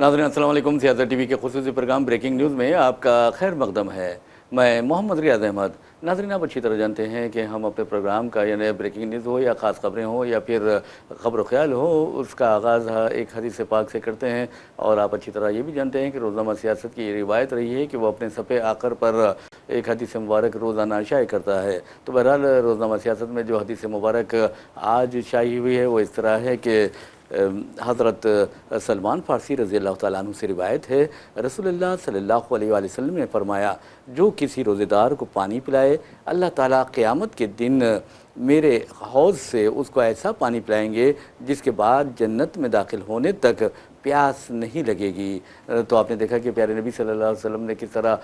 नाज़रीन अस्सलाम वालेकुम। सियासत टीवी के खुसूसी प्रोग्राम ब्रेकिंग न्यूज़ में आपका खैर मकदम है। मैं मोहम्मद रियाज अहमद। नाज़रीन, आप अच्छी तरह जानते हैं कि हम अपने प्रोग्राम का यानी ब्रेकिंग न्यूज़ हो या ख़ास ख़बरें हो या फिर ख़बर ख्याल हो, उसका आगाज़ एक हदीस पाक से करते हैं। और आप अच्छी तरह ये भी जानते हैं कि रोज़नामा सियासत की ये रिवायत रही है कि वो अपने सफ़े आखिर पर एक हदीस मुबारक रोज़ाना शाये करता है। तो बहरहाल रोज़नामा सियासत में जो हदीस मुबारक आज शाये हुई है वो इस तरह है कि हज़रत सलमान फ़ारसी रज़ी अल्लाह तआला अन्हु से रिवायत है, रसूलुल्लाह सल्लल्लाहु अलैहि वसल्लम ने फ़रमाया, जो किसी रोज़ेदार को पानी पिलाए, अल्लाह ताला क़यामत के दिन मेरे हौज़ से उसको ऐसा पानी पिलाएंगे जिसके बाद जन्नत में दाखिल होने तक प्यास नहीं लगेगी। तो आपने देखा कि प्यारे नबी सल्लल्लाहु अलैहि वसल्लम ने किस तरह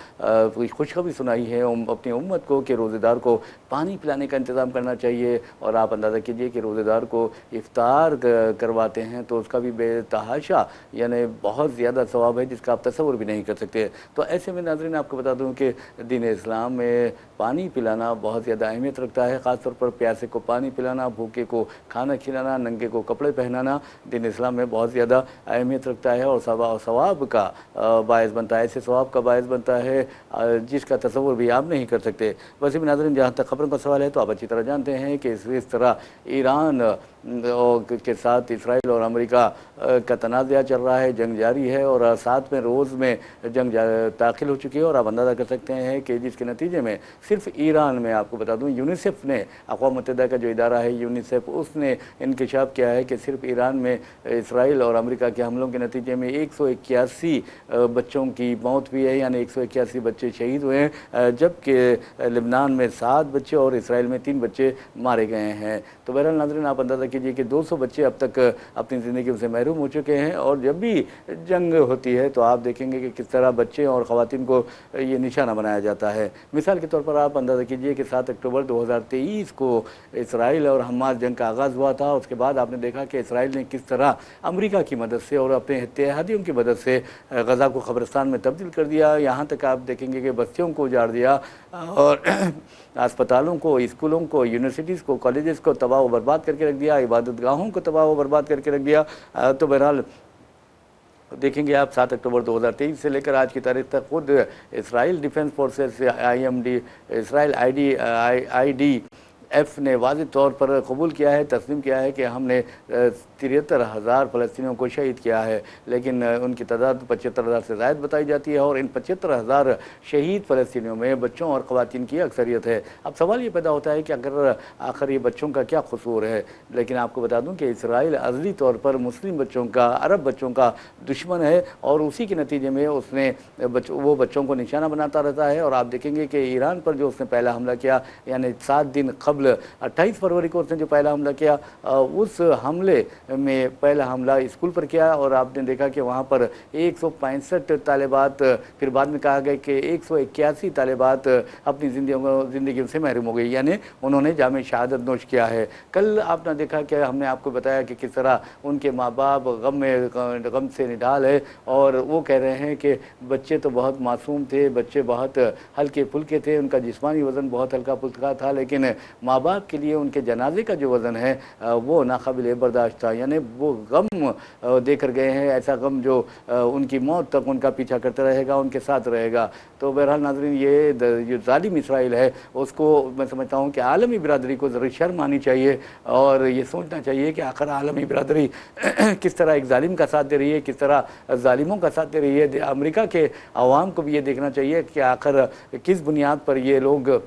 खुशखबरी सुनाई है अपनी उम्मत को कि रोज़ेदार को पानी पिलाने का इंतज़ाम करना चाहिए। और आप अंदाज़ा कीजिए कि रोज़ेदार को इफ़्तार करवाते हैं तो उसका भी बेतहाशा यानी बहुत ज़्यादा सवाब है जिसका आप तसव्वुर भी नहीं कर सकते। तो ऐसे में नाज़रीन आपको बता दूँ कि दीन इस्लाम में पानी पिलाना बहुत ज़्यादा अहमियत रखता है। ख़ास तौर पर प्यासे को पानी पिलाना, भूखे को खाना खिलाना, नंगे को कपड़े पहनाना दीन इस्लाम में बहुत ज़्यादा अहमियत रखता है और सवाब का बायस बनता है। ऐसे सवाब का बायस बनता है जिसका तसव्वुर भी आप नहीं कर सकते। वैसे भी नाज़रीन, जहाँ तक खबरों का सवाल है तो आप अच्छी तरह जानते हैं कि इस तरह ईरान के साथ इसराइल और अमेरिका का तनाज़ा चल रहा है, जंग जारी है और 7वें रोज़ में जंग दाखिल हो चुकी है। और आप अंदाज़ा कर सकते हैं कि जिसके नतीजे में सिर्फ ईरान में, आपको बता दूं, यूनिसेफ ने, अक़वाम मुत्तहिदा का जो इदारा है यूनिसेफ, उसने इंकशाफ किया है कि सिर्फ ईरान में इसराइल और अमेरिका के हमलों के नतीजे में 181 बच्चों की मौत हुई है, यानी 181 बच्चे शहीद हुए हैं, जबकि लेबनान में 7 बच्चे और इसराइल में 3 बच्चे मारे गए हैं। तो बहरहाल नाज़रीन, आप अंदाज़ा कीजिए कि 200 बच्चे अब तक अपनी ज़िंदगी से महरूम हो चुके हैं। और जब भी जंग होती है तो आप देखेंगे कि किस तरह बच्चे और ख़वातीन को ये निशाना बनाया जाता है। मिसाल के तौर पर आप अंदाज़ा कीजिए कि 7 अक्टूबर 2023 को इसराइल और हमास जंग का आगाज़ हुआ था। उसके बाद आपने देखा कि इसराइल ने किस तरह अमेरिका की मदद से और अपने इत्तेहादियों की मदद से गज़ा को क़ब्रिस्तान में तब्दील कर दिया। यहाँ तक आप देखेंगे कि बस्तियों को उजाड़ दिया और अस्पतालों को, स्कूलों को, यूनिवर्सिटीज़ को, कॉलेजेस को तबाह व बर्बाद करके रख दिया, इबादत गाहों को तबाह व बर्बाद करके रख दिया। तो बहरहाल देखेंगे आप 7 अक्टूबर 2023 से लेकर आज की तारीख तक खुद Israel defence forces IMD, Israel IDF ने वाज़ेह तौर पर कबूल किया है, तस्लीम किया है कि हमने 73,000 फ़लस्तीनियों को शहीद किया है। लेकिन उनकी तादाद 75,000 से ज़ायद बताई जाती है और इन 75,000 शहीद फ़लस्तीनियों में बच्चों और ख़वातीन की अक्सरियत है। अब सवाल ये पैदा होता है कि अगर आखिर ये बच्चों का क्या कसूर है। लेकिन आपको बता दूं कि इसराइल अज़ली तौर पर मुस्लिम बच्चों का, अरब बच्चों का दुश्मन है और उसी के नतीजे में उसने वो बच्चों को निशाना बनाता रहता है। और आप देखेंगे कि ईरान पर जो उसने पहला हमला किया, यानी 7 दिन कबल 28 फरवरी को उसने जो पहला हमला किया, उस हमले में पहला हमला स्कूल पर किया और आपने देखा कि वहाँ पर 165 तालिबात, फिर बाद में कहा गया कि 181 तालिबात अपनी ज़िंदगी से महरूम हो गई, यानी उन्होंने जाम शहादत नोश किया है। कल आपने देखा कि हमने आपको बताया कि किस तरह उनके माँ बाप गम से निढाल है और वो कह रहे हैं कि बच्चे तो बहुत मासूम थे, बच्चे बहुत हल्के फुल्के थे, उनका जिस्मानी वज़न बहुत हल्का फुल्का था, लेकिन माँ बाप के लिए उनके जनाजे का जो वज़न है वो नाकाबिल बर्दाश्त था। यानी वो गम देकर गए हैं, ऐसा गम जो उनकी मौत तक उनका पीछा करता रहेगा, उनके साथ रहेगा। तो बहरहाल नाज़रीन, ये जो ज़ालिम इसराइल है उसको मैं समझता हूँ कि आलमी बिरादरी को ज़रूर शर्म आनी चाहिए और ये सोचना चाहिए कि आखिर आलमी बिरादरी किस तरह एक ज़ालिम का साथ दे रही है, किस तरह ज़ालिमों का साथ दे रही है। अमेरिका के अवाम को भी ये देखना चाहिए कि आखिर किस बुनियाद पर ये लोग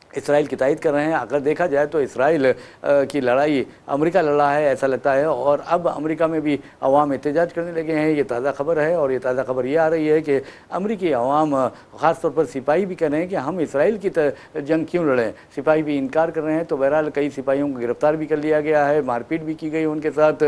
इसराइल की तायद कर रहे हैं। अगर देखा जाए तो इसराइल की लड़ाई अमेरिका लड़ा है ऐसा लगता है और अब अमेरिका में भी अवाम एहतजाज करने लगे हैं। ये ताज़ा खबर है और ये ताज़ा खबर ये आ रही है कि अमेरिकी अवाम, ख़ास तौर पर सिपाही भी कह रहे हैं कि हम इसराइल की जंग क्यों लड़ें। सिपाही भी इनकार कर रहे हैं। तो बहरहाल कई सिपाहियों को गिरफ़्तार भी कर लिया गया है, मारपीट भी की गई उनके साथ।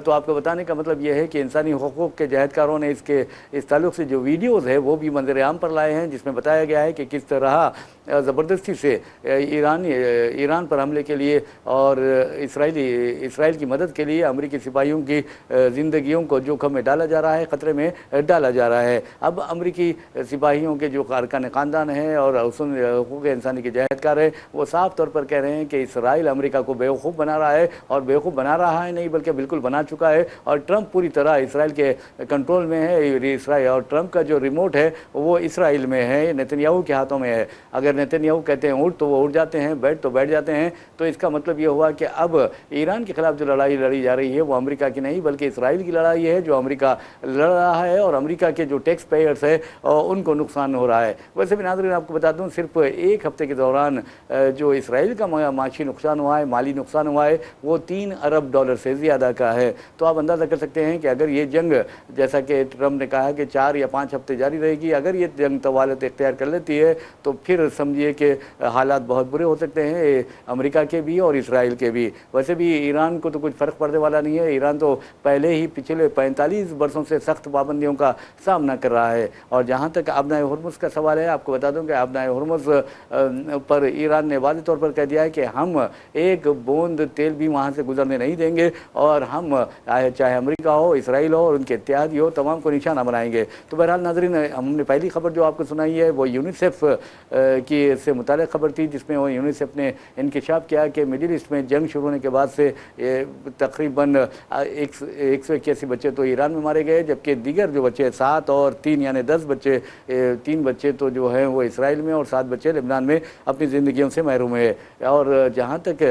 तो आपको बताने का मतलब ये है कि इंसानी हुकूक़ के जहदकारों ने इस ताल्लुक़ से जो वीडियोज़ है वो भी मंज़र आम पर लाए हैं, जिसमें बताया गया है कि किस तरह ज़बरदस्ती से ईरान पर हमले के लिए और इसराइल की मदद के लिए अमेरिकी सिपाहियों की ज़िंदगियों को जोखिम में डाला जा रहा है, ख़तरे में डाला जा रहा है। अब अमेरिकी सिपाहियों के जो कारकुन ख़ानदान हैं और हुकूक़ इंसानी के जहदकार हैं, वो साफ तौर पर कह रहे हैं कि इसराइल अमेरिका को बेवकूफ़ बना रहा है, और बेवकूफ़ बना रहा है नहीं बल्कि बिल्कुल बना चुका है। और ट्रंप पूरी तरह इसराइल के कंट्रोल में है। इसराइल और ट्रंप का जो रिमोट है वो इसराइल में है, नेतन्याहू के हाथों में है। अगर नेतन्याहू कहते हैं उठ तो वो उठ जाते हैं, बैठ तो बैठ जाते हैं। तो इसका मतलब ये हुआ कि अब ईरान के खिलाफ जो लड़ाई लड़ी जा रही है वो अमेरिका की नहीं बल्कि इसराइल की लड़ाई है, जो अमेरिका लड़ रहा है, और अमेरिका के जो टैक्स पेयर्स है उनको नुकसान हो रहा है। वैसे भी नाज़रीन आपको बता दूं, सिर्फ एक हफ्ते के दौरान जो इसराइल का माशी नुकसान हुआ है, माली नुकसान हुआ है, वो $3 अरब से ज़्यादा का है। तो आप अंदाज़ा कर सकते हैं कि अगर ये जंग, जैसा कि ट्रंप ने कहा कि 4 या 5 हफ्ते जारी रहेगी, अगर ये जंग तवालत इख्तियार कर लेती है तो फिर समझिए कि हालात बहुत बुरे हो सकते हैं, अमेरिका के भी और इसराइल के भी। वैसे भी ईरान को तो कुछ फ़र्क पड़ने वाला नहीं है। ईरान तो पहले ही पिछले 45 वर्षों से सख्त पाबंदियों का सामना कर रहा है। और जहाँ तक आबनाए हुर्मुज़ का सवाल है, आपको बता दूं कि आबनाए हुर्मुज़ पर ईरान ने वाज़ेह तौर पर कह दिया है कि हम एक बूंद तेल भी वहाँ से गुजरने नहीं देंगे, और हम चाहे अमेरिका हो, इसराइल हो और उनके इत्तेहादी हो, तमाम को निशाना बनाएंगे। तो बहरहाल नाज़रीन, हमने पहली खबर जो आपको सुनाई है वो यूनिसेफ की से मुताल्लिक़ खबर थी, जिसमें वो यूनिसेफ ने इंकशाफ किया कि मिडिल ईस्ट में जंग शुरू होने के बाद से तकरीबन 181 बच्चे तो ईरान में मारे गए, जबकि दीगर जो बच्चे 7 और 3 यानी 10 बच्चे, 3 बच्चे तो जो हैं वो इसराइल में और 7 बच्चे लेबनान में अपनी ज़िंदगियों से महरूम है। और जहाँ तक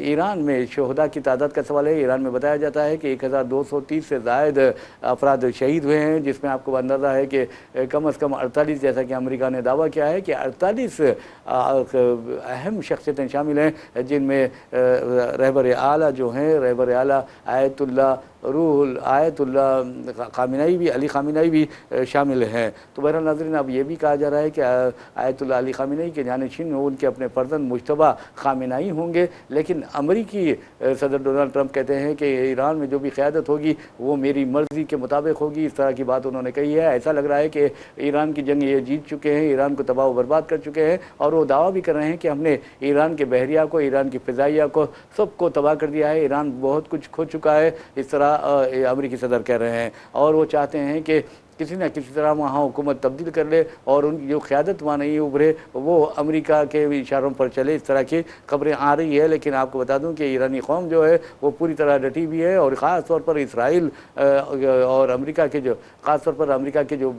ईरान में शहदा की तादाद का सवाल है, ईरान में बताया जाता है कि 1230 से ज़ायद अफराद शहीद हुए हैं, जिसमें आपको अंदाज़ा है कि कम अज़ कम 48, जैसा कि अमेरिका ने दावा किया है कि 48 अहम शख्सियतें शामिल हैं, जिनमें रहबर आला जो हैं, रहबर आला आयतुल्लाह रूहुल आयतुल्लाह खामिनाई भी, अली खामिनाई भी शामिल हैं। तो बहरहाल नाज़रीन, अब ये भी कहा जा रहा है कि आयतुल्लाह अली खामिनाई के जानिशीन उनके अपने फर्जंद मुश्तबा खामिनाई होंगे। लेकिन अमेरिकी सदर डोनाल्ड ट्रंप कहते हैं कि ईरान में जो भी क़यादत होगी वो मेरी मर्ज़ी के मुताबिक होगी, इस तरह की बात उन्होंने कही है। ऐसा लग रहा है कि ईरान की जंग ये जीत चुके हैं, ईरान को तबाह बर्बाद कर चुके हैं, और वो दावा भी कर रहे हैं कि हमने ईरान के बहरिया को, ईरान की फ़िज़ाइया को, सबको तबाह कर दिया है, ईरान बहुत कुछ खो चुका है, इस तरह अमेरिकी सदर कह रहे हैं। और वो चाहते हैं कि किसी न किसी तरह वहाँ हुकूमत तब्दील कर ले और उनकी जो क़यादत वहाँ नहीं उभरे वो अमेरिका के इशारों पर चले, इस तरह की खबरें आ रही है। लेकिन आपको बता दूं कि ईरानी कौम जो है वो पूरी तरह डटी भी है, और ख़ास तौर पर इसराइल और अमेरिका के जो ख़ास तौर पर अमेरिका के जो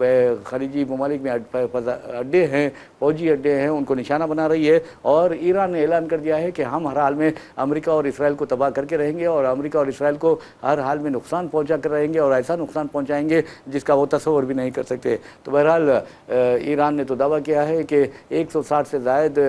खलीजी ममालिक में अड्डे हैं, फौजी अड्डे हैं, उनको निशाना बना रही है। और ईरान ने ऐलान कर दिया है कि हम हर हाल में अमेरिका और इसराइल को तबाह करके रहेंगे, और अमेरिका और इसराइल को हर हाल में नुकसान पहुँचा कर रहेंगे, और ऐसा नुकसान पहुँचाएँगे जिसका वो और भी नहीं कर सकते। तो बहरहाल ईरान ने तो दावा किया है कि 160 से ज़ायद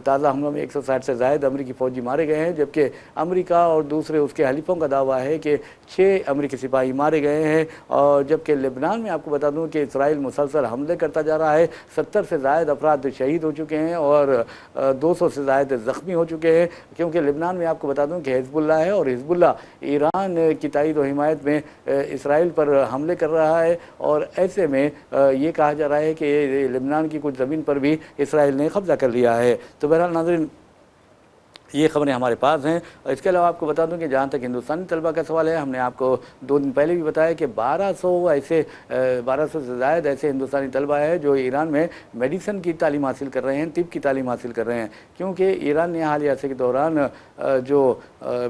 ताज़ा हमलों में 160 से ज़ायद अमेरिकी फ़ौजी मारे गए हैं, जबकि अमेरिका और दूसरे उसके हलीफों का दावा है कि 6 अमेरिकी सिपाही मारे गए हैं। और जबकि लेबनान में आपको बता दूं कि इसराइल मुसलसल हमले करता जा रहा है, 70 से ज़ायद अफराद शहीद हो चुके हैं और 200 से ज़ायद ज़ख्मी हो चुके हैं, क्योंकि लेबनान में आपको बता दूं कि हिज़्बुल्लाह है, और हिज़्बुल्लाह ईरान की ताईद और हिमायत में इसराइल पर हमले कर रहा है। और ऐसे में ये कहा जा रहा है कि लेबनान की कुछ ज़मीन पर भी इसराइल ने कब्ज़ा कर लिया है। तो बहरहाल नाज़रीन, ये खबरें हमारे पास हैं। और इसके अलावा आपको बता दूं कि जहाँ तक हिंदुस्तानी तलबा का सवाल है, हमने आपको 2 दिन पहले भी बताया कि 1200 से ज़ायद ऐसे हिंदुस्तानी तलबा है जो ईरान में मेडिसिन की तालीम हासिल कर रहे हैं, तिब की तालीम हासिल कर रहे हैं, क्योंकि ईरान ने हालिया अरसे के दौरान जो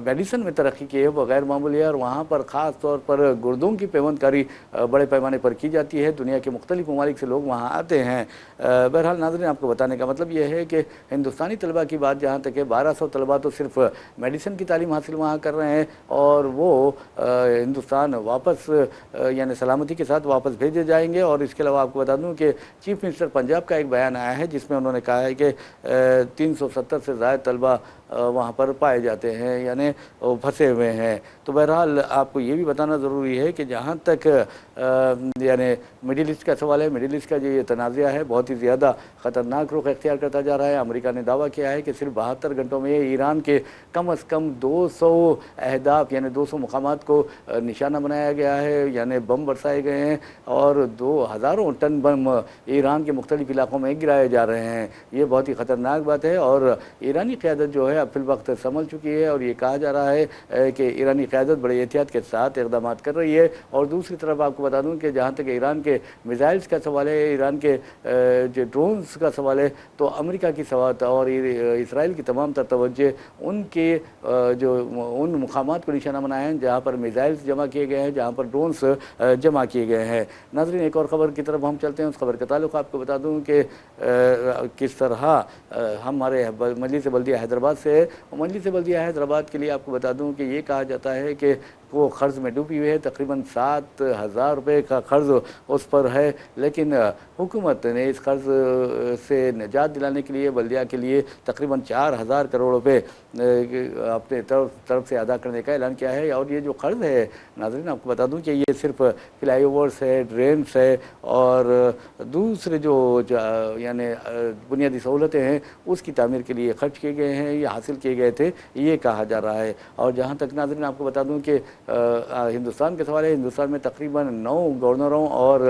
मेडिसिन में तरक्की की है वो गैर मामूली है, और वहाँ पर ख़ास तौर पर गुर्दों की पेवंदकारी बड़े पैमाने पर की जाती है। दुनिया के मुख्तलिफ ममालिक से लोग वहाँ आते हैं। बहरहाल नाज़रीन, आपको बताने का मतलब ये है कि हिंदुस्तानी तलबा की बात जहाँ तक है, 1200 तलबा तो सिर्फ मेडिसिन की तालीम हासिल वहाँ कर रहे हैं, और वो हिंदुस्तान वापस यानी सलामती के साथ वापस भेजे जाएंगे। और इसके अलावा आपको बता दूं कि चीफ मिनिस्टर पंजाब का एक बयान आया है जिसमें उन्होंने कहा है कि 370 से ज़्यादा तलबा वहाँ पर पाए जाते हैं, यानी फंसे हुए हैं। तो बहरहाल आपको ये भी बताना ज़रूरी है कि जहाँ तक यानी मिडिल ईस्ट का सवाल है, मिडिल ईस्ट का जो ये तनाज़ा है बहुत ही ज़्यादा ख़तरनाक रुख अख्तियार करता जा रहा है। अमेरिका ने दावा किया है कि सिर्फ 72 घंटों में ईरान के कम अज़ कम 200 अहदाफ यानी 200 मुकामात को निशाना बनाया गया है, यानी बम बरसाए गए हैं और 2000 टन बम ईरान के मुख्तलिफ इलाकों में गिराए जा रहे हैं। ये बहुत ही ख़तरनाक बात है और ईरानी क़यादत जो है अब फिल वक्त संभल चुकी है और ये कहा जा रहा है कि ईरानी क़यादत बड़े एहतियात के साथ इक़दाम कर रही है। और दूसरी तरफ आपको बता दूं कि जहाँ तक ईरान के मिसाइल्स का सवाल है, ईरान के जो ड्रोन्स का सवाल है, तो अमेरिका की सवात और इसराइल की तमाम तर तवज्जो उनके जो उन मुकामात को निशाना बनाए हैं जहाँ पर मिसाइल्स जमा किए गए हैं, जहाँ पर ड्रोन्स जमा किए गए हैं। नाज़रीन, एक और ख़बर की तरफ हम चलते हैं। उस खबर का ताल्लुक़ आपको बता दूं कि किस तरह हमारे मजलिस बल्दिया हैदराबाद से है। मजलिस बल्दिया हैदराबाद के लिए आपको बता दूं कि ये कहा जाता है कि वो क़र्ज़ में डूबी हुई है, तकरीबन 7000 रुपये का क़र्ज़ उस पर है, लेकिन हुकूमत ने इस कर्ज़ से निजात दिलाने के लिए बल्दिया के लिए तकरीबन 4000 करोड़ रुपए अपने तरफ से अदा करने का ऐलान किया है। और ये जो कर्ज़ है नाज़रीन, आपको बता दूं कि ये सिर्फ फ्लाईओवर्स है, ड्रेन्स है और दूसरे जो यानी बुनियादी सहूलतें हैं उसकी तामीर के लिए खर्च किए गए हैं, ये हासिल किए गए थे, ये कहा जा रहा है। और जहाँ तक नाज़रीन आपको बता दूं कि हिंदुस्तान के सवाल है, हिंदुस्तान में तकरीबन 9 गवर्नरों और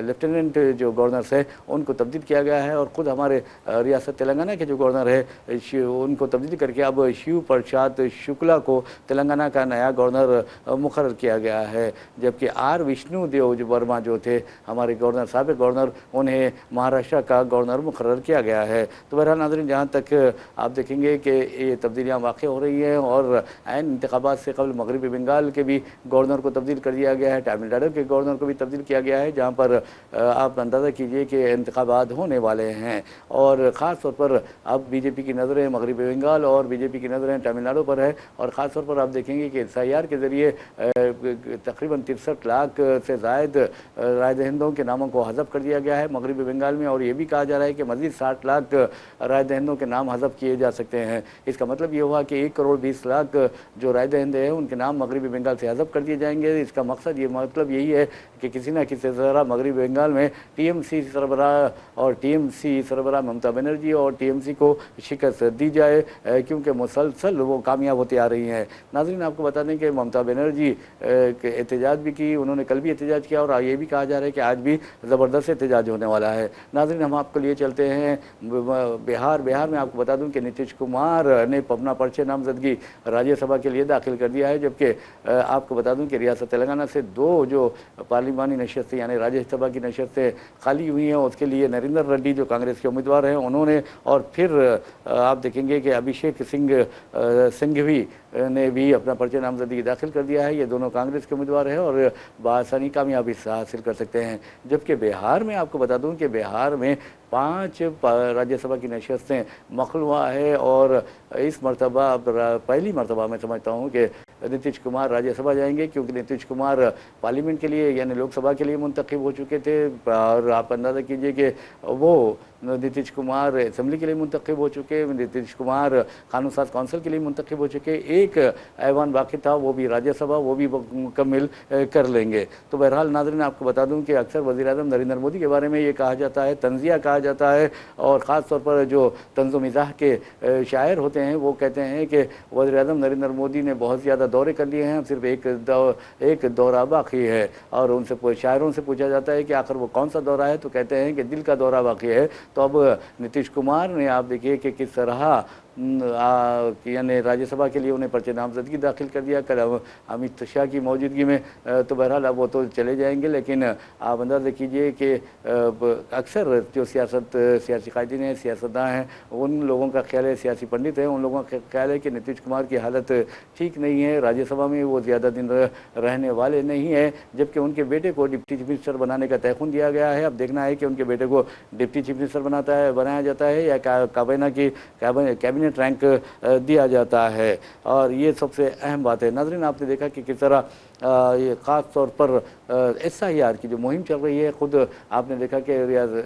लेफ्टिनेंट जो गवर्नर्स है उनको तब्दील किया गया है। और ख़ुद हमारे रियासत तेलंगाना के जो गवर्नर है उनको तब्दील करके अब शिव प्रसाद शुक्ला को तेलंगाना का नया गवर्नर मुकर्रर किया गया है, जबकि आर विष्णुदेव जो वर्मा जो थे हमारे गवर्नर, साबिक़ गवर्नर, उन्हें महाराष्ट्र का गवर्नर मुकर्रर किया गया है। तो बहरहाल नाज़रीन, जहाँ तक आप देखेंगे कि ये तब्दीलियाँ वाक़ई हो रही हैं और ऐन इंतखाबात से कबल मगरबी बंगाल के भी गवर्नर को तब्दील कर दिया गया है, तमिलनाडु के गवर्नर को भी तब्दील किया गया है, जहाँ पर आप अंदाज़ा कीजिए कि इंतखाबात होने वाले हैं। और ख़ास तौर पर अब बीजेपी की नज़रें मगरबी बंगाल और बीजेपी की नज़रें तमिलनाडु पर है। और ख़ास तौर पर आप देखेंगे कि SIR के ज़रिए तकरीबन 63 लाख से ज़ायद राय दहिंदों के नामों को हज़फ कर दिया गया है मगरबी बंगाल में। और ये भी कहा जा रहा है कि मज़ीद 60 लाख राय दहिंदों के नाम हज़फ किए जा सकते हैं। इसका मतलब ये हुआ कि 1 करोड़ 20 लाख जो राय दहिंदे हैं उनके नाम मगरबी बंगाल से हज़फ कर दिए जाएंगे। इसका मकसद ये मतलब यही है कि किसी न किसी तरह मगरबी बंगाल में TMC सरबराह और TMC सरबराह ममता बनर्जी और TMC को शिकस्त दी जाए, क्योंकि मुसलसल वो कामयाब होती आ रही हैं। नाज़रीन, आपको बता दें कि ममता बनर्जी एहतजाज भी की, उन्होंने कल भी एहतजाज किया और ये भी कहा जा रहा है कि आज भी ज़बरदस्त एहतजाज होने वाला है। नाज़रीन, हम आपको लिए चलते हैं बिहार में आपको बता दूं कि नीतीश कुमार ने अपना पर्चे नामजदगी राज्यसभा के लिए दाखिल कर दिया है, जबकि आपको बता दूं कि रियासत तेलंगाना से 2 जो पार्लिमानी नशस्तें यानी राज्यसभा की नशस्तें खाली हुई हैं, उसके लिए नरेंद्र रेड्डी जो कांग्रेस के उम्मीदवार हैं उन्होंने, और फिर आप देखेंगे कि अभिषेक सिंघवी ने भी अपना पर्चे नामजदगी दाखिल कर दिया है। ये दोनों कांग्रेस के उम्मीदवार हैं और बआसानी कामयाबी हासिल कर सकते हैं। जबकि बिहार में आपको बता दूं कि बिहार में 5 राज्यसभा की नशस्तें मखलूआ है और इस मरतबा पहली मरतबा मैं समझता हूँ कि नीतीश कुमार राज्यसभा जाएंगे, क्योंकि नीतीश कुमार पार्लियामेंट के लिए यानी लोकसभा के लिए मुंतखब हो चुके थे और आप अंदाज़ा कीजिए कि वो नीतीश कुमार असेंबली के लिए मुंतखब हो चुके, नीतीश कुमार कानून साज काउंसिल के लिए मुंतखब हो चुके, एक ऐवान बाकी था वो भी राज्यसभा, वो भी मुकम्मल कर लेंगे। तो बहरहाल नाज़रीन, आपको बता दूं कि अक्सर वज़ीर-ए-आज़म नरेंद्र मोदी के बारे में ये कहा जाता है, तंज़िया कहा जाता है, और ख़ास तौर पर जो तंज़ो मिज़ाह के शायर होते हैं वो कहते हैं कि वज़ीर-ए-आज़म नरेंद्र मोदी ने बहुत ज़्यादा दौरे कर लिए हैं, सिर्फ एक दौरा बाकी है। और उनसे शायरों से पूछा जाता है कि आखिर वो कौन सा दौरा है, तो कहते हैं कि दिल का दौरा बाकी है। तो अब नीतीश कुमार ने आप देखिए कि किस तरह यानी राज्यसभा के लिए उन्हें पर्चे नामजदगी दाखिल कर दिया कल अमित शाह की मौजूदगी में। तो बहरहाल अब वो तो चले जाएंगे, लेकिन आप अंदाज़ा कीजिए कि अक्सर जो सियासी कायदीन हैं, सियासतदान हैं, उन लोगों का ख्याल है, सियासी पंडित हैं, उन लोगों का ख्याल है कि नीतीश कुमार की हालत ठीक नहीं है, राज्यसभा में वो ज़्यादा दिन रहने वाले नहीं हैं, जबकि उनके बेटे को डिप्टी चीफ मिनिस्टर बनाने का तयख़ुन दिया गया है। अब देखना है कि उनके बेटे को डिप्टी चीफ मिनिस्टर बनाया जाता है या काबीना की कैबिनेट रैंक दिया जाता है। और ये सबसे अहम बात है। नाज़रीन, आपने देखा कि किस तरह ये ख़ास तौर पर SIR की जो मुहिम चल रही है, ख़ुद आपने देखा कि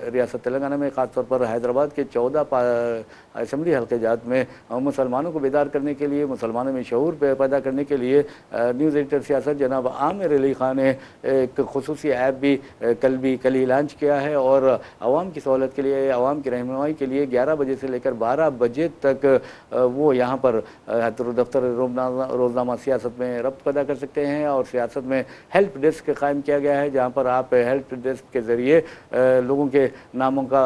रियासत तेलंगाना में ख़ास तौर पर हैदराबाद के 14 असेंबली हल्के जात में मुसलमानों को बेदार करने के लिए, मुसलमानों में शऊर पैदा करने के लिए न्यूज़ एडिटर सियासत जनाब आमिर अली खान ने एक खुसूसी ऐप भी कल ही लॉन्च किया है और आवाम की सहूलत के लिए, आवाम की रहनुमाई के लिए 11 बजे से लेकर 12 बजे तक वो यहाँ पर दफ्तर रोज़नामा सियासत में रब्त पैदा कर सकते हैं। और सियासत में हेल्प डेस्क कायम किया गया है, जहाँ पर आप हेल्प डेस्क के ज़रिए लोगों के नामों का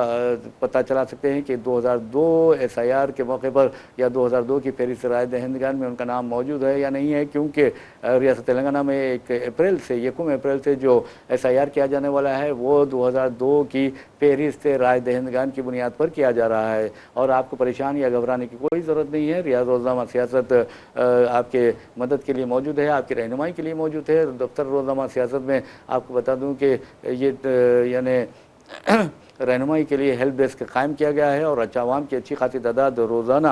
पता चला सकते हैं कि 2002 SIR के मौके पर या 2002 की फहरिस्त राय दहिंदगान में उनका नाम मौजूद है या नहीं है, क्योंकि रियासत तेलंगाना में 1 अप्रैल से जो SIR किया जाने वाला है वो 2002 की फहरिस्त राय दहिंदगान की बुनियाद पर किया जा रहा है। और आपको परेशान या घबराने की कोई ज़रूरत नहीं है। रियाज रोज़नामा सियासत आपके मदद के लिए मौजूद है, आपकी रहनुमाई के लिए मौजूद है। दफ्तर रोज़नामा सियासत में आपको बता दूं कि ये यानी रहनुमाई के लिए हेल्प डेस्क कायम किया गया है और आवाम की अच्छी खासी तादाद रोज़ाना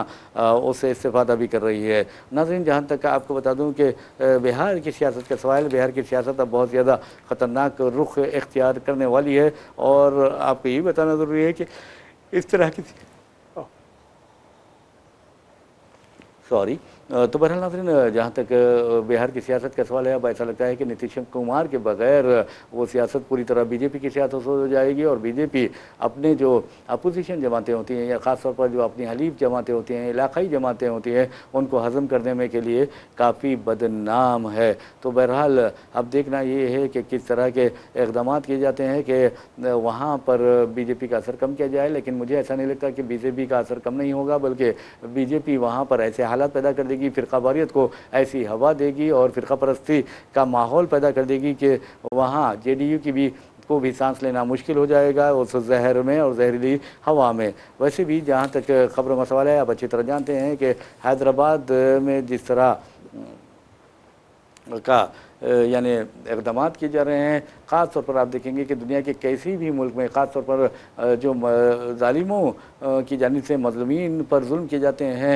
उससे इस्तेफ़ादा भी कर रही है। नाज़रीन, जहाँ तक आपको बता दूं कि बिहार की सियासत का सवाल, बिहार की सियासत अब बहुत ज़्यादा ख़तरनाक रुख इख्तियार करने वाली है और आपको ये बताना ज़रूरी है कि इस तरह की तो बहरहाल नाज़रीन, जहाँ तक बिहार की सियासत का सवाल है, अब ऐसा लगता है कि नीतीश कुमार के बगैर वो सियासत पूरी तरह बीजेपी की सियासत हो जाएगी और बीजेपी अपने जो अपोजिशन जमातें होती हैं या ख़ास तौर पर जो अपनी हलीफ जमातें होती हैं, इलाकाई जमातें होती हैं, उनको हज़म करने में के लिए काफ़ी बदनाम है। तो बहरहाल अब देखना ये है कि किस तरह के इक़दाम किए जाते हैं कि वहाँ पर बीजेपी का असर कम किया जाए, लेकिन मुझे ऐसा नहीं लगता कि बीजेपी का असर कम नहीं होगा, बल्कि बीजेपी वहाँ पर ऐसे हालात पैदा कर देगी, फ़िरक़ावारियत को ऐसी हवा देगी और फ़िरक़ा परस्ती का माहौल पैदा कर देगी कि वहाँ JDU की भी को भी सांस लेना मुश्किल हो जाएगा उस जहर में और जहरीली हवा में। वैसे भी जहाँ तक खबरों का सवाल है, आप अच्छी तरह जानते हैं कि हैदराबाद में जिस तरह का यानी इक़दाम किए जा रहे हैं, ख़ास तौर पर आप देखेंगे कि दुनिया के किसी भी मुल्क में ख़ास तौर पर जो ज़ालिमों की जानिब से मज़लूमीन पर जुल्म किए जाते हैं,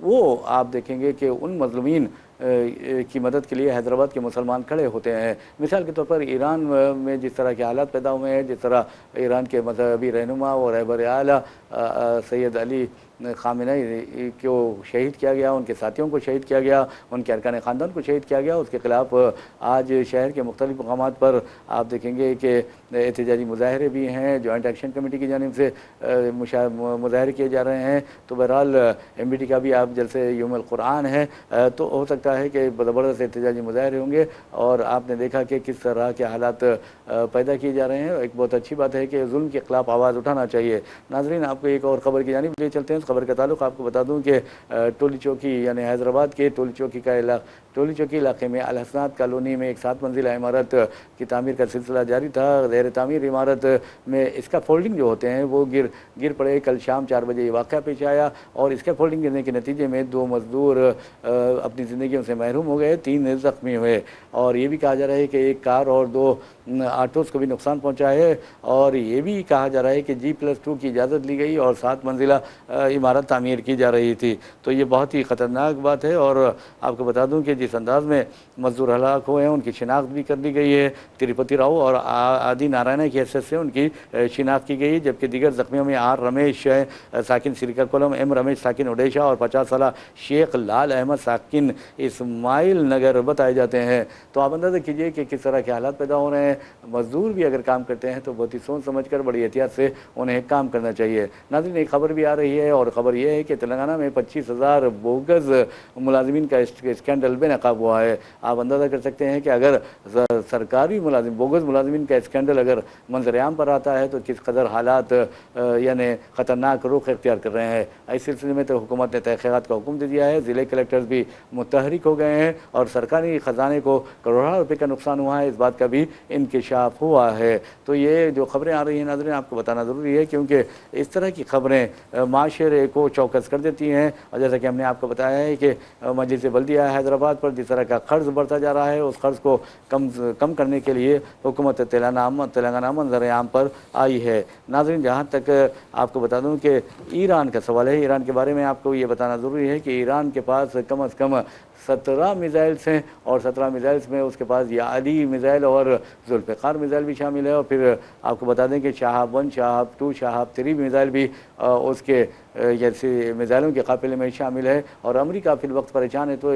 वो आप देखेंगे कि उन मज़लूमीन की मदद के लिए हैदराबाद के मुसलमान खड़े होते हैं। मिसाल के तौर पर ईरान में जिस तरह के हालात पैदा हुए हैं, जिस तरह ईरान के मजहबी रहनुमा और रहबर आला सैयद अली ख़ामेनी को शहीद किया गया, उनके साथियों को शहीद किया गया, उनके अरकान ख़ानदान को शहीद किया गया, उसके ख़िलाफ़ आज शहर के मुख्तलिफ़ मकामात पर आप देखेंगे कि एहतजाजी मुज़ाहरे भी हैं, जॉइंट एक्शन कमेटी की जानिब से मुज़ाहरे किए जा रहे हैं। तो बहरहाल MBT का भी आप जैसे यौमुल कुरान है, तो हो सकता है कि ज़बरदस्त एहतजाजी मुज़ाहरे होंगे और आपने देखा कि किस तरह के हालात पैदा किए जा रहे हैं। एक बहुत अच्छी बात है कि जुल्म के ख़िलाफ़ आवाज़ उठाना चाहिए। नाज़रीन, आपको एक और ख़बर की जानिब ले चलते हैं। खबर का ताल्लुक़ आपको बता दूं कि टोली चौकी यानी हैदराबाद के टोली चौकी इलाके में अल हसनात कॉलोनी में एक 7 मंजिला इमारत की तामीर का सिलसिला जारी था। ज़ेर तामीर इमारत में इसका फोल्डिंग जो होते हैं वो गिर पड़े। कल शाम 4 बजे ये वाक़या पेश आया और इसके फोल्डिंग गिरने के नतीजे में 2 मज़दूर अपनी ज़िंदगियों से महरूम हो गए, 3 ज़ख्मी हुए और ये भी कहा जा रहा है कि एक कार और 2 ऑटोज़ को भी नुकसान पहुँचा है। और ये भी कहा जा रहा है कि G+2 की इजाज़त ली गई और 7 मंजिला इमारत तामीर की जा रही थी। तो ये बहुत ही ख़तरनाक बात है और आपको बता दूं कि जिस अंदाज़ में मज़दूर हलाक हुए हैं उनकी शिनाख्त भी कर ली गई है। तिरुपति राव और आदि नारायण की हैसियत से उनकी शिनाख्त की गई, जबकि दीगर ज़ख्मियों में R रमेश साकिन श्रीकाकुलम, M रमेश साकिन ओडेशा और 50 साला शेख लाल अहमद साकिन इस्माइल नगर बताए जाते हैं। तो आप अंदाज़ा कीजिए कि किस तरह के हालात पैदा हो रहे हैं। मज़दूर भी अगर काम करते हैं तो बहुत ही सोच समझ कर बड़ी एहतियात से उन्हें काम करना चाहिए। नाज़रीन, एक खबर भी आ रही है और ख़बर यह है कि तेलंगाना में 25,000 बोगस मुलाजिमीन का स्कैंडल बेनकाब हुआ है। आप अंदाज़ा कर सकते हैं कि अगर सरकारी बोगस मुलाजिमीन का स्कैंडल अगर मंजर-ए-आम पर आता है तो किस कदर हालात यानी ख़तरनाक रुख इख्तियार कर रहे हैं। इस सिलसिले में तो हुकूमत ने तहक़ीक़ात का हुक्म दे दिया है। ज़िले कलेक्टर्स भी मुतहरिक हो गए हैं और सरकारी ख़जाने को करोड़ों रुपये का नुकसान हुआ है, इस बात का भी इंकिशाफ हुआ है। तो ये जो खबरें आ रही हैं नाज़रीन, आपको बताना ज़रूरी है क्योंकि इस तरह की खबरें माशरे को चौकस कर देती हैं। और जैसा कि हमने आपको बताया है कि मजलिस बल्दिया हैदराबाद पर जिस तरह का क़र्ज़ बढ़ता जा रहा है, उस क़र्ज़ को कम करने के लिए हुकूमत तेलंगाना मंजर-ए-आम पर आई है। नाज़रीन, जहाँ तक आपको बता दूँ कि ईरान का सवाल है, ईरान के बारे में आपको ये बताना ज़रूरी है कि ईरान के पास कम अज़ कम 17 میزائلس ہیں اور 17 میزائلس میں اس کے پاس یہ علی میزائل اور ذوالفقار میزائل بھی شامل ہے، اور پھر آپ کو بتا دیں کہ شہاب 1 شہاب 2 شہاب 3 میزائل بھی اس کے جیسے میزائلوں کے قافلے میں شامل ہے۔ اور امریکہ فی الوقت پریشان ہے تو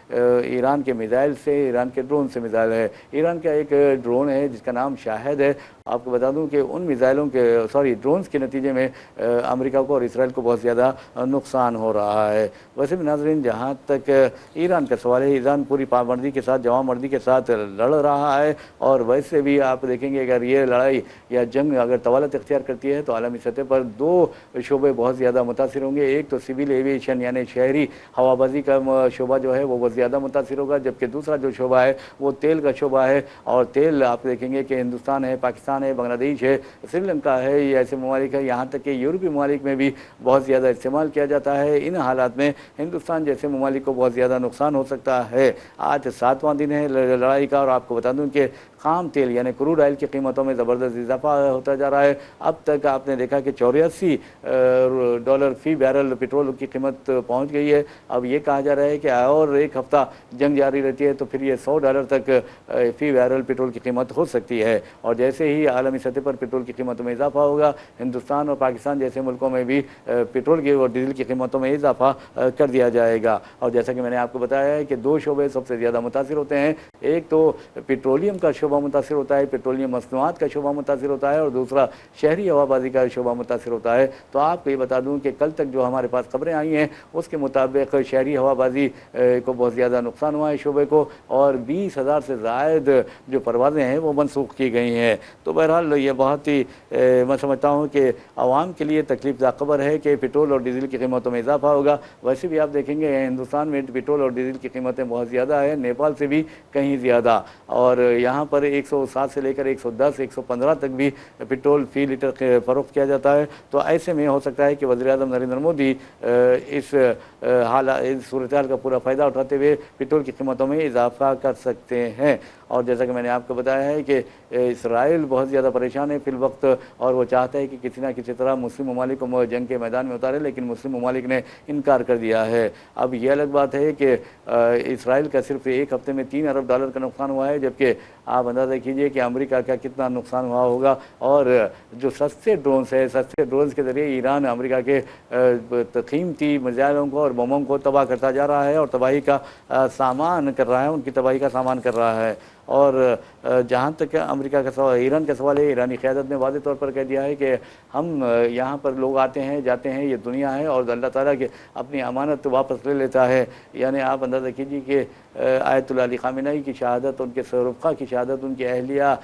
ایران کے میزائل سے، ایران کے ڈرون سے میزائل ہے۔ ایران کا ایک ڈرون ہے جس کا نام شاہد ہے، آپ کو بتا دوں کہ ان میزائلوں کے ڈرونز کے نتیجے میں امریکہ کو اور اسرائیل کو بہت زیادہ نقصان ہو رہا ہے۔ ویسے بھی ناظرین، جہاں تک ایران کا سوال ہے، ایران پوری پابندی کے ساتھ، جوان مردی کے ساتھ لڑ رہا ہے، اور ویسے بھی آپ دیکھیں گے اگر یہ لڑائی یا جنگ اگر طوالت اختیار کرتی ہے تو عالمی سطح پر 2 شعبے بہت زیادہ متاثر ہوں گے۔ ایک تو سول ایویشن یعنی شہری ہوابازی کا شعبہ جو ہے وہ بہت زیادہ متاثر ہوگا، جبکہ دوسرا جو شعبہ ہے وہ تیل کا شعبہ ہے، اور تیل آپ دیکھیں گے کہ ہندوستان ہے، پاکستان ہے، بنگلہ دیش ہے، سری لنکا ہے، یہ ایسے ممالک ہے، یہاں تک کہ یورپی ممالک میں بھی بہت زیادہ استعمال کیا جاتا ہے۔ ان حالات میں ہندوستان جیسے ممالک کو بہت زیادہ نقصان ہو سکتا ہے۔ آج 7واں دن ہے لڑائی کا، اور آپ کو بتا دوں کہ خام تیل یعنی کروڈ آئل کی قیمتوں میں زبردست اضافہ ہوتا جا رہا ہے۔ اب تک آپ نے دیکھا کہ $84 فی بیرل پیٹرول کی قیمت پہنچ گئی ہے۔ اب یہ کہا جا رہا ہے کہ اور ایک ہفتہ جنگ جاری رہتی ہے تو پھر یہ $100 تک فی بیرل پیٹرول کی قیمت ہو سکتی ہے، اور جیسے ہی عالمی سطح پر پیٹرول کی قیمتوں میں اضافہ ہوگا، ہندوستان اور پاکستان جیسے ملکوں میں بھی پیٹرول کی اور ڈیزل کی قیمتوں میں اضافہ کر دیا جائے گا۔ اور جیسا کہ میں نے آپ کو بتایا ہے کہ 2 شعبے سب سے زیادہ متاثر ہوتے ہیں، ایک تو پیٹرولیم کا شعبہ متاثر ہوتا ہے، پیٹرولیم مصنوعات کا شعبہ متاثر ہوتا ہے، اور دوسرا شہری ہوابازی کا شعبہ متاثر ہوتا ہے۔ تو آپ کو یہ بتا دوں کہ کل تک جو ہمارے پاس خبریں آئی ہیں اس کے مطابق شہری ہوابازی کو بہت زیادہ نقصان ہوا ہے شعبے کو، اور 20,000 سے زائد جو پروازیں ہیں وہ منسوخ کی گئی ہیں۔ تو بہرحال یہ بہت ہی میں سمجھتا ہوں کہ عوام کے لیے تکلیف دہ خبر ہے کہ پیٹرول اور ڈیزل کی قیمتوں میں اضافہ ہوگا۔ ویسے بھی آپ دیکھیں گے ہندوستان میں پیٹرول اور ڈیزل کی قیمتیں بہت زیادہ ہیں، نیپال سے بھی کہیں زیادہ، اور یہاں پر 107 سے لے کر 110 115 تک بھی پیٹرول فی لیٹر فروخت کیا جاتا ہے۔ تو ایسے میں ہو سکتا ہے کہ وزیر اعظم نریندر مودی اس صورتحال کا پورا فائدہ اٹھاتے ہوئے پیٹرول کی قیمتوں میں اضافہ کر سکتے ہیں۔ اور جیسا کہ میں نے آپ کو بتایا ہے کہ اسرائیل بہت زیادہ پریشان ہے فی الوقت، اور وہ چاہتا ہے کہ کسی نہ کسی طرح مسلم ممالک کو جنگ کے میدان میں اتارے، لیکن مسلم ممالک نے انکار کر دیا ہے۔ اب یہ الگ بات ہے کہ اسرائیل کا صرف ایک ہفتے میں $3 ارب کا نقصان ہوا ہے، جبکہ آپ اندازہ کیجئے کہ امریکہ کا کتنا نقصان ہوا ہوگا۔ اور جو سستے ڈرونز ہیں، سستے ڈرونز کے ذریعے ایران امریکہ کے قیمتی میزائلوں کو اور بموں کو تباہ کرتا جا رہا ہے، اور تباہی کا سامان کر رہا ہے، ان کی تباہی کا سامان کر رہا ہے۔ اور جہاں تک امریکہ کا سوال، ایران کا سوال ہے، ایرانی قیادت نے واضح طور پر کہہ دیا ہے کہ ہم یہاں پر لوگ آتے ہیں جاتے ہیں، یہ دنیا ہے، اور اللہ تعالیٰ کے اپنی امانت واپس لے لیتا ہے۔ یعنی آپ اندازہ کیجیے کہ آیت اللہ علی خامنہ ای کی شہادت، ان کے رفقا کی شہادت، ان کی اہلیہ،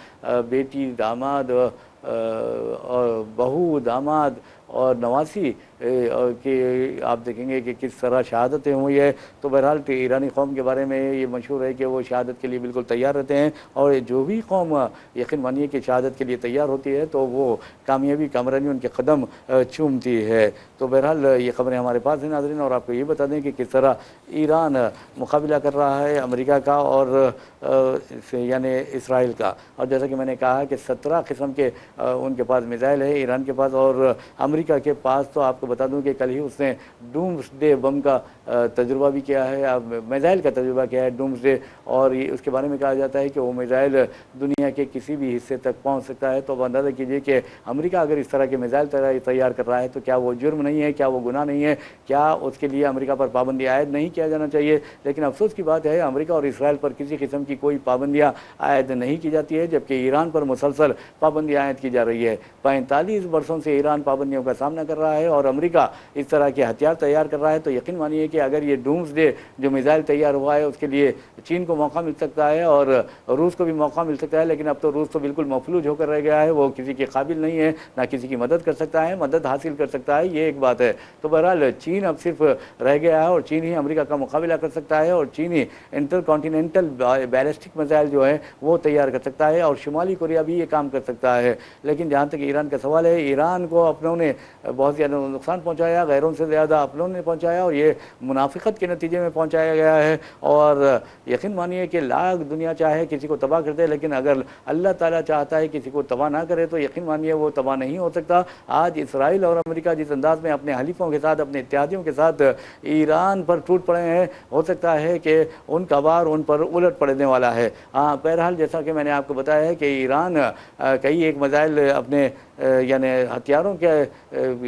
بیٹی، داماد اور بہو، داماد اور نواسی کہ آپ دیکھیں گے کہ کس طرح شہادتیں ہوئی ہے۔ تو بہرحال ایرانی قوم کے بارے میں یہ مشہور ہے کہ وہ شہادت کے لیے بالکل تیار رہتے ہیں، اور جو بھی قوم یقین مانیے کہ شہادت کے لیے تیار ہوتی ہے تو وہ کامیابی کامرانی ان کے قدم چومتی ہے۔ تو بہرحال یہ خبریں ہمارے پاس ہیں ناظرین، اور آپ کو یہ بتا دیں کہ کس طرح ایران مقابلہ کر رہا ہے امریکہ کا اور یعنی اسرائیل کا۔ اور جیسا کہ میں نے کہا کہ 17 قسم کے ان کے پاس میزائل ہے ایران کے پاس، اور امریکہ کے پاس تو آپ کو بتا دوں کہ کل ہی اس نے ڈومس ڈے بم کا تجربہ بھی کیا ہے، میزائل کا تجربہ کیا ہے ڈومس ڈے، اور اس کے بارے میں کہا جاتا ہے کہ وہ میزائل دنیا کے کسی بھی حصے تک پہنچ سکتا ہے۔ تو اب اندازہ کیجئے کہ امریکہ اگر اس طرح کے میزائل تیار کر رہا ہے تو کیا وہ جرم نہیں ہے، کیا وہ گناہ نہیں ہے، کیا اس کے لیے امریکہ پر پابندی عائد نہیں کیا جانا چاہیے؟ لیکن افسوس کی بات ہے امریکہ اور اسرائیل پر کسی قسم کی کوئی پابندیاں عائد نہیں کی جاتی ہے، جبکہ ایران پر مسلسل پابندی عائد کی جا رہی ہے۔ 45 برسوں سے ایران پابندیوں کا سامنا کر رہا ہے، اور امریکہ اس طرح کے ہتھیار تیار کر رہا ہے، تو یقین مانیے کہ اگر یہ ڈومس ڈے جو میزائل تیار ہوا ہے اس کے لیے چین کو موقع مل سکتا ہے اور روس کو بھی موقع مل سکتا ہے، لیکن اب تو روس تو بالکل مفلوج ہو کر رہ گیا ہے، وہ کسی کے قابل نہیں ہے، نہ کسی کی مدد کر سکتا ہے، مدد حاصل کر سکتا ہے، یہ ایک بات ہے۔ تو بہرحال چین اب صرف رہ گیا ہے، اور چین ہی امریکہ کا مقابلہ کر سکتا ہے، اور چین ہی انٹر کانٹیننٹل بیلسٹک میزائل جو ہے وہ تیار کر سکتا ہے، اور شمالی کوریا بھی یہ کام کر سکتا ہے۔ لیکن جہاں تک ایران کا سوال ہے، ایران کو اپنوں نے بہت زیادہ نقصان پہنچایا، غیروں سے زیادہ اپنوں نے پہنچایا، اور یہ منافقت کے نتیجے میں پہنچایا گیا ہے۔ اور یقین مانیے کہ لاکھ دنیا چاہے کسی کو تباہ کر دے، لیکن اگر اللہ تعالیٰ چاہتا ہے کسی کو تباہ نہ کرے تو یقین مانیے وہ تباہ نہیں ہو سکتا۔ آج اسرائیل اور امریکہ جس انداز میں اپنے حلیفوں کے ساتھ، اپنے اتحادیوں کے ساتھ ایران پر ٹوٹ پڑے ہیں، ہو سکتا ہے کہ ان کا وار ان پر الٹ پڑنے والا ہے۔ بہرحال جیسا کہ میں نے آپ کو بتایا ہے کہ ایران کئی ایک میزائل اپنے یعنی ہتھیاروں کے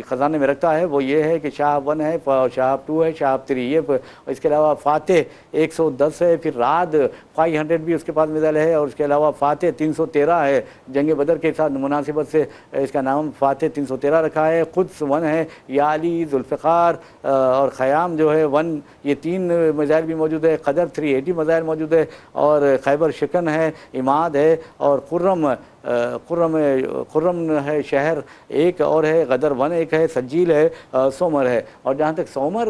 خزانے میں رکھتا ہے، وہ یہ ہے کہ شہاب 1 ہے، شہاب 2 ہے، شہاب 3، یہ اس کے علاوہ فاتح 110 ہے، پھر رعد 500 بھی اس کے پاس میزائل ہے، اور اس کے علاوہ فاتح 313 ہے۔ جنگ بدر کے ساتھ مناسبت سے اس کا نام فاتح 313 رکھا ہے۔ قدس 1 ہے، یالی، ذوالفقار اور خیام جو ہے 1، یہ 3 میزائل بھی موجود ہے۔ قدر 380 میزائل موجود ہے، اور خیبر شکن ہے، عماد ہے، اور خرم ہے شہر ایک اور ہے، غدر 1 ایک ہے، سجیل ہے، سومر ہے۔ اور جہاں تک سومر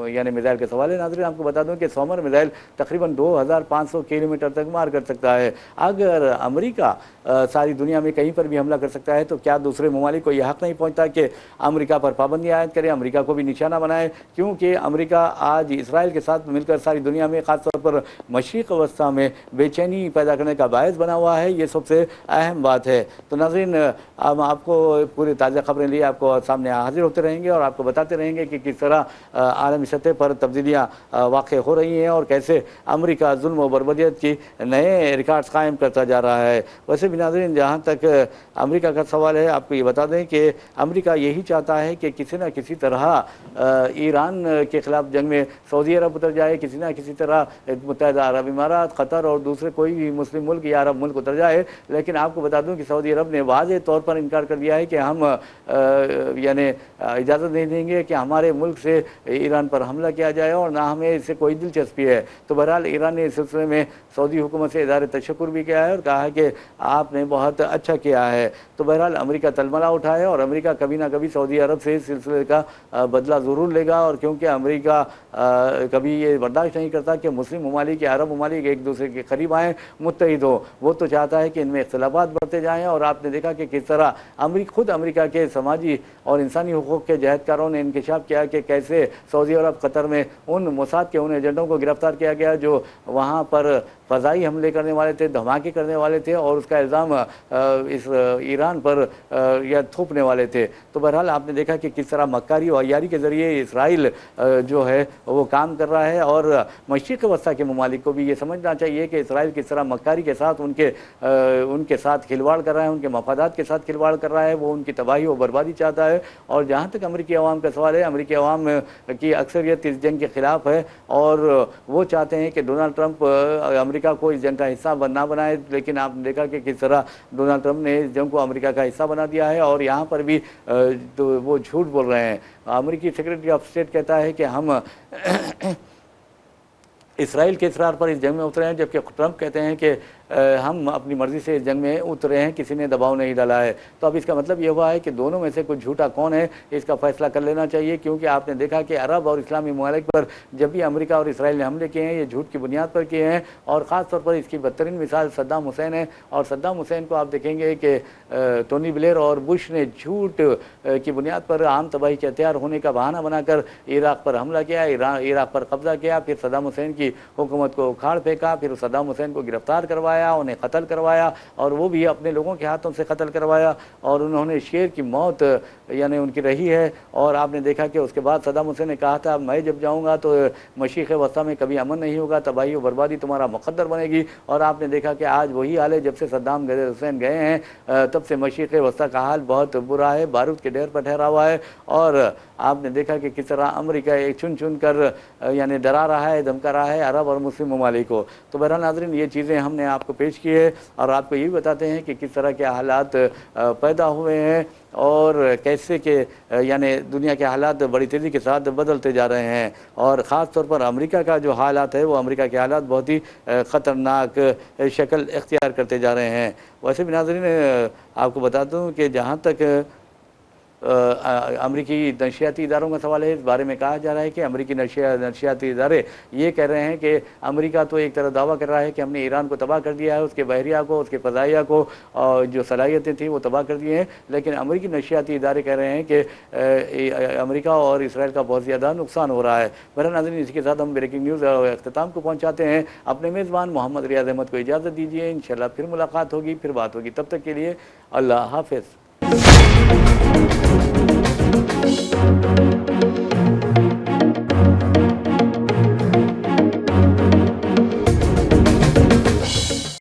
یعنی میزائل کا سوال ہے ناظرین، آپ کو بتا دوں کہ سومر میزائل تقریباً 2500 کلومیٹر تک مار کر سکتا ہے۔ اگر امریکہ ساری دنیا میں کہیں پر بھی حملہ کر سکتا ہے تو کیا دوسرے ممالک کو یہ حق نہیں پہنچتا کہ امریکہ پر پابندی عائد کرے، امریکہ کو بھی نشانہ بنائے؟ کیونکہ امریکہ آج اسرائیل کے ساتھ مل کر ساری دنیا میں، خاص طور پر مشرق وسطیٰ میں بے چینی پیدا کرنے کا باعث بنا ہوا ہے۔ یہ سب سے اہم بات ہے۔ تو ناظرین، ہم آپ کو پوری تازہ خبریں لیے آپ کو سامنے حاضر ہوتے رہیں گے، اور آپ کو بتاتے رہیں گے کہ کس طرح عالمی سطح پر تبدیلیاں واقع ہو رہی ہیں، اور کیسے امریکہ ظلم و بربریت کی نئے ریکارڈز قائم کرتا جا رہا ہے۔ ویسے بھی ناظرین، جہاں تک امریکہ کا سوال ہے، آپ کو یہ بتا دیں کہ امریکہ یہی چاہتا ہے کہ کسی نہ کسی طرح ایران کے خلاف جنگ میں سعودی عرب اتر جائے، کسی نہ کسی طرح متحدہ عرب امارات، قطر اور دوسرے کوئی بھی مسلم ملک یا عرب ملک اتر جائے۔ لیکن آپ کو بتا دوں کہ سعودی عرب نے واضح طور پر انکار کر دیا ہے کہ ہم یعنی اجازت نہیں دیں گے کہ ہمارے ملک سے ایران پر حملہ کیا جائے، اور نہ ہمیں اس سے کوئی دلچسپی ہے۔ تو بہرحال ایران نے اس سلسلے میں سعودی حکومت سے اظہار تشکر بھی کیا ہے، اور کہا ہے کہ آپ نے بہت اچھا کیا ہے۔ تو بہرحال امریکہ تلملا اٹھا ہے، اور امریکہ کبھی نہ کبھی سعودی عرب سے اس سلسلے کا بدلہ ضرور لے گا، اور کیونکہ امریکہ کبھی یہ برداشت نہیں کرتا کہ مسلم ممالک یا عرب ممالک ایک دوسرے کے قریب آئیں، متحد ہو۔ وہ تو چاہتا ہے کہ ان میں اختلافات بڑھتے جائیں، اور آپ نے دیکھا کہ کس طرح خود امریکہ کے سماجی اور انسانی حقوق کے جہدکاروں نے انکشاف کیا کہ کیسے سعودی عرب قطر میں ان موساد کے ان ایجنٹوں کو گرفتار کیا گیا جو وہاں پر فضائی حملے کرنے والے تھے، دھماکے کرنے والے تھے، اور اس کا الزام اس ایران پر یا تھوپنے والے تھے۔ تو بہرحال آپ نے دیکھا کہ کس طرح مکاری و عیاری کے ذریعے اسرائیل جو ہے وہ کام کر رہا ہے، اور مشرق وسطیٰ کے ممالک کو بھی یہ سمجھنا چاہیے کہ اسرائیل کس طرح مکاری کے ساتھ ان کے ساتھ کھلواڑ کر رہا ہے، ان کے مفادات کے ساتھ کھلواڑ کر رہا ہے، وہ ان کی تباہی و بربادی چاہتا ہے۔ اور جہاں تک امریکی عوام کا سوال ہے، امریکی عوام کی اکثریت اس جنگ کے خلاف ہے، اور وہ چاہتے ہیں کہ ڈونلڈ ٹرمپ امریکہ کو اس جنگ کا حصہ نہ بنائے۔ لیکن آپ نے دیکھا کہ کس طرح ڈونلڈ ٹرمپ نے اس جنگ کو امریکہ کا حصہ بنا دیا ہے، اور یہاں پر بھی وہ جھوٹ بول رہے ہیں۔ امریکی سیکریٹری آف اسٹیٹ کہتا ہے کہ ہم اسرائیل کے اصرار پر اس جنگ میں اترے ہیں، جبکہ ٹرمپ کہتے ہیں کہ ہم اپنی مرضی سے اس جنگ میں اترے ہیں، کسی نے دباؤ نہیں ڈالا ہے۔ تو اب اس کا مطلب یہ ہوا ہے کہ دونوں میں سے کچھ جھوٹا کون ہے، اس کا فیصلہ کر لینا چاہیے، کیونکہ آپ نے دیکھا کہ عرب اور اسلامی ممالک پر جب بھی امریکہ اور اسرائیل نے حملے کیے ہیں، یہ جھوٹ کی بنیاد پر کیے ہیں، اور خاص طور پر اس کی بدترین مثال صدام حسین ہے۔ اور صدام حسین کو آپ دیکھیں گے کہ ٹونی بلیئر اور بش نے جھوٹ کی بنیاد پر عام تباہی کے ہتھیار ہونے کا بہانہ بنا کر عراق پر حملہ کیا، عراق پر قبضہ کیا، پھر صدام حسین کی حکومت کو اکھاڑ پھینکا، پھر صدام حسین کو گرفتار کروایا، انہیں قتل کروایا، اور وہ بھی اپنے لوگوں کے ہاتھوں سے قتل کروایا، اور انہوں نے شیر کی موت یعنی ان کی رہی ہے۔ اور آپ نے دیکھا کہ اس کے بعد صدام حسین نے کہا تھا میں جب جاؤں گا تو مشرق وسطیٰ میں کبھی امن نہیں ہوگا، تباہی و بربادی تمہارا مقدر بنے گی۔ اور آپ نے دیکھا کہ آج وہی حال ہے، جب سے صدام حسین گئے ہیں تب سے مشرق وسطیٰ کا حال بہت برا ہے، بارود کے ڈھیر پر ٹھہرا ہوا ہے۔ اور آپ نے دیکھا کہ کس طرح امریکہ ایک چن چن کر یعنی ڈرا رہا ہے، دھمکا رہا ہے عرب اور مسلم ممالک کو۔ تو بہرحال ناظرین، یہ چیزیں ہم نے آپ کو پیش کی ہے، اور آپ کو یہ بھی بتاتے ہیں کہ کس طرح کے حالات پیدا ہوئے ہیں، اور کیسے کہ یعنی دنیا کے حالات بڑی تیزی کے ساتھ بدلتے جا رہے ہیں، اور خاص طور پر امریکہ کا جو حالات ہے وہ امریکہ کے حالات بہت ہی خطرناک شکل اختیار کرتے جا رہے ہیں۔ ویسے بھی ناظرین، آپ کو بتا دوں کہ جہاں تک امریکی نشریاتی اداروں کا سوال ہے۔ اس بارے میں کہا جا رہا ہے کہ امریکی نشریاتی ادارے یہ کہہ رہے ہیں کہ امریکہ تو ایک طرح دعویٰ کر رہا ہے کہ ہم نے ایران کو تباہ کر دیا ہے، اس کے بحریہ کو، اس کے فضائیہ کو، جو صلاحیتیں تھیں وہ تباہ کر دی ہیں، لیکن امریکی نشریاتی ادارے کہہ رہے ہیں کہ امریکہ اور اسرائیل کا بہت زیادہ نقصان ہو رہا ہے۔ بہرحال ناظرین، اس کے ساتھ ہم بریکنگ نیوز اختتام کو پہنچاتے ہیں۔ اپنے میزبان محمد ریاض احمد کو اجازت دیجیے، انشاءاللہ پھر ملاقات ہوگی، پھر بات ہوگی، تب تک کے لیے اللہ حافظ۔